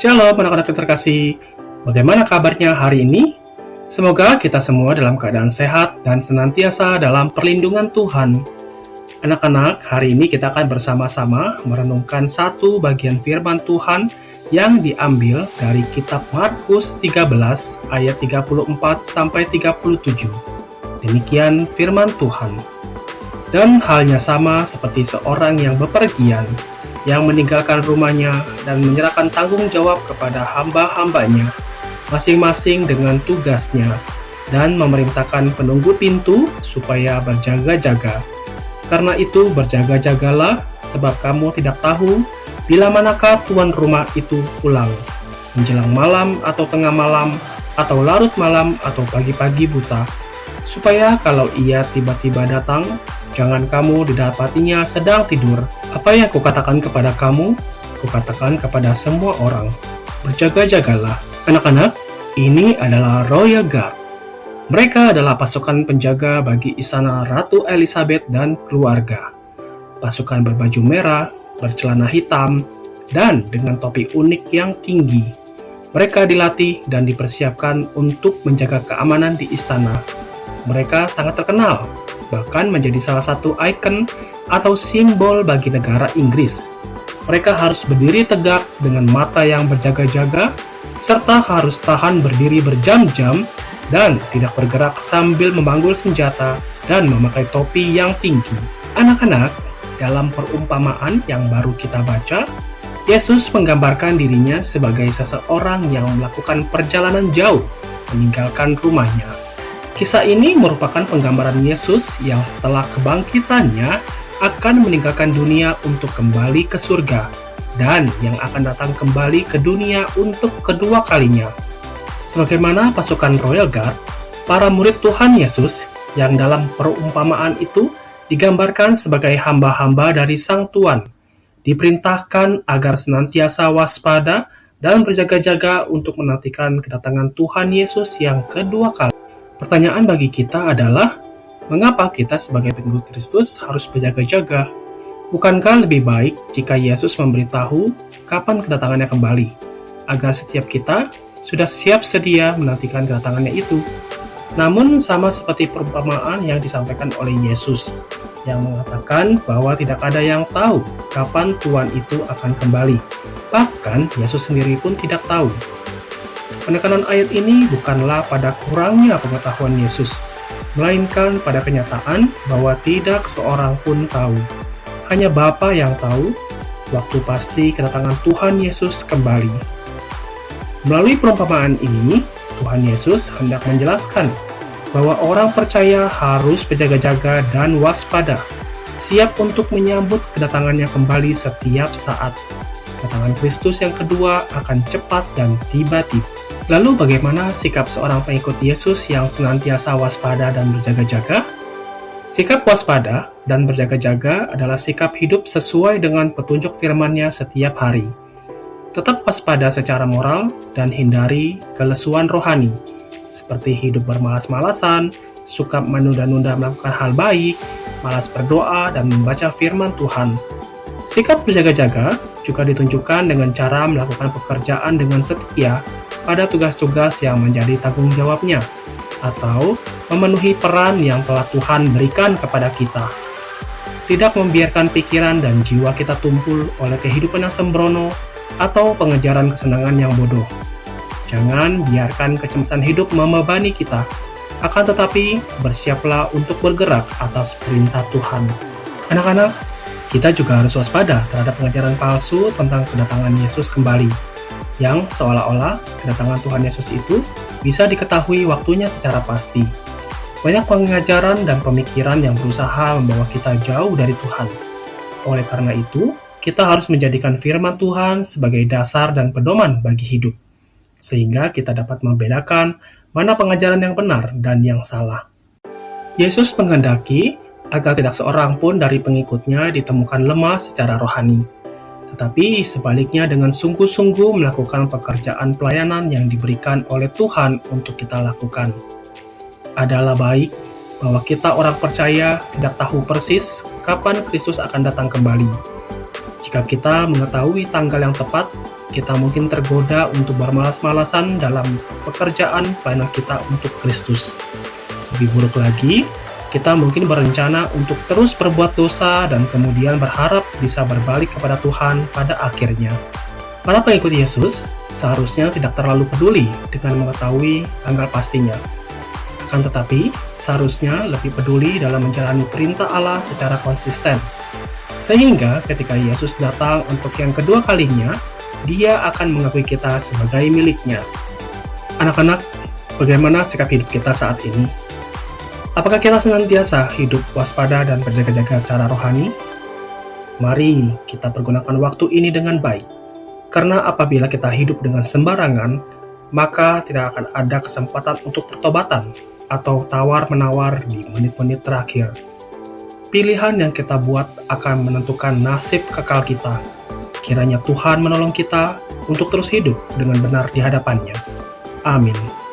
Shalom anak-anak yang terkasih, bagaimana kabarnya hari ini? Semoga kita semua dalam keadaan sehat dan senantiasa dalam perlindungan Tuhan. Anak-anak, hari ini kita akan bersama-sama merenungkan satu bagian firman Tuhan yang diambil dari kitab Markus 13 ayat 34-37. Demikian firman Tuhan. Dan halnya sama seperti seorang yang bepergian, yang meninggalkan rumahnya dan menyerahkan tanggung jawab kepada hamba-hambanya, masing-masing dengan tugasnya, dan memerintahkan penunggu pintu supaya berjaga-jaga. Karena itu berjaga-jagalah, sebab kamu tidak tahu bila manakah tuan rumah itu pulang, menjelang malam atau tengah malam, atau larut malam atau pagi-pagi buta, supaya kalau ia tiba-tiba datang, jangan kamu didapatinya sedang tidur. Apa yang kukatakan kepada kamu, kukatakan kepada semua orang. Berjaga-jagalah. Anak-anak, ini adalah Royal Guard. Mereka adalah pasukan penjaga bagi istana Ratu Elizabeth dan keluarga. Pasukan berbaju merah, bercelana hitam, dan dengan topi unik yang tinggi. Mereka dilatih dan dipersiapkan untuk menjaga keamanan di istana. Mereka sangat terkenal, bahkan menjadi salah satu ikon atau simbol bagi negara Inggris. Mereka harus berdiri tegak dengan mata yang berjaga-jaga, serta harus tahan berdiri berjam-jam dan tidak bergerak sambil memanggul senjata dan memakai topi yang tinggi. Anak-anak, dalam perumpamaan yang baru kita baca, Yesus menggambarkan dirinya sebagai seseorang yang melakukan perjalanan jauh, meninggalkan rumahnya. Kisah ini merupakan penggambaran Yesus yang setelah kebangkitannya akan meninggalkan dunia untuk kembali ke surga, dan yang akan datang kembali ke dunia untuk kedua kalinya. Sebagaimana pasukan Royal Guard, para murid Tuhan Yesus yang dalam perumpamaan itu digambarkan sebagai hamba-hamba dari Sang Tuan, diperintahkan agar senantiasa waspada dan berjaga-jaga untuk menantikan kedatangan Tuhan Yesus yang kedua kali. Pertanyaan bagi kita adalah, mengapa kita sebagai pengikut Kristus harus berjaga-jaga? Bukankah lebih baik jika Yesus memberitahu kapan kedatangannya kembali, agar setiap kita sudah siap sedia menantikan kedatangannya itu? Namun sama seperti perumpamaan yang disampaikan oleh Yesus, yang mengatakan bahwa tidak ada yang tahu kapan Tuhan itu akan kembali. Bahkan Yesus sendiri pun tidak tahu. Penekanan ayat ini bukanlah pada kurangnya pengetahuan Yesus, melainkan pada kenyataan bahwa tidak seorang pun tahu. Hanya Bapa yang tahu waktu pasti kedatangan Tuhan Yesus kembali. Melalui perumpamaan ini, Tuhan Yesus hendak menjelaskan bahwa orang percaya harus berjaga-jaga dan waspada, siap untuk menyambut kedatangannya kembali setiap saat. Kedatangan Kristus yang kedua akan cepat dan tiba-tiba. Lalu bagaimana sikap seorang pengikut Yesus yang senantiasa waspada dan berjaga-jaga? Sikap waspada dan berjaga-jaga adalah sikap hidup sesuai dengan petunjuk firman-Nya setiap hari. Tetap waspada secara moral dan hindari kelesuan rohani, seperti hidup bermalas-malasan, suka menunda-nunda melakukan hal baik, malas berdoa dan membaca firman Tuhan. Sikap berjaga-jaga juga ditunjukkan dengan cara melakukan pekerjaan dengan setia pada tugas-tugas yang menjadi tanggung jawabnya, atau memenuhi peran yang telah Tuhan berikan kepada kita. Tidak membiarkan pikiran dan jiwa kita tumpul oleh kehidupan yang sembrono atau pengejaran kesenangan yang bodoh. Jangan biarkan kecemasan hidup membebani kita, akan tetapi bersiaplah untuk bergerak atas perintah Tuhan. Anak-anak, kita juga harus waspada terhadap pengajaran palsu tentang kedatangan Yesus kembali, yang seolah-olah kedatangan Tuhan Yesus itu bisa diketahui waktunya secara pasti. Banyak pengajaran dan pemikiran yang berusaha membawa kita jauh dari Tuhan. Oleh karena itu, kita harus menjadikan firman Tuhan sebagai dasar dan pedoman bagi hidup, sehingga kita dapat membedakan mana pengajaran yang benar dan yang salah. Yesus menghendaki agar tidak seorang pun dari pengikutnya ditemukan lemah secara rohani, tetapi sebaliknya dengan sungguh-sungguh melakukan pekerjaan pelayanan yang diberikan oleh Tuhan untuk kita lakukan. Adalah baik bahwa kita orang percaya tidak tahu persis kapan Kristus akan datang kembali. Jika kita mengetahui tanggal yang tepat, kita mungkin tergoda untuk bermalas-malasan dalam pekerjaan pelayanan kita untuk Kristus. Lebih buruk lagi, kita mungkin berencana untuk terus berbuat dosa dan kemudian berharap bisa berbalik kepada Tuhan pada akhirnya. Para pengikut Yesus seharusnya tidak terlalu peduli dengan mengetahui tanggal pastinya. Akan tetapi, seharusnya lebih peduli dalam menjalani perintah Allah secara konsisten. Sehingga ketika Yesus datang untuk yang kedua kalinya, Dia akan mengakui kita sebagai miliknya. Anak-anak, bagaimana sikap hidup kita saat ini? Apakah kita senantiasa hidup waspada dan berjaga-jaga secara rohani? Mari kita pergunakan waktu ini dengan baik. Karena apabila kita hidup dengan sembarangan, maka tidak akan ada kesempatan untuk pertobatan atau tawar-menawar di menit-menit terakhir. Pilihan yang kita buat akan menentukan nasib kekal kita. Kiranya Tuhan menolong kita untuk terus hidup dengan benar di hadapan-Nya. Amin.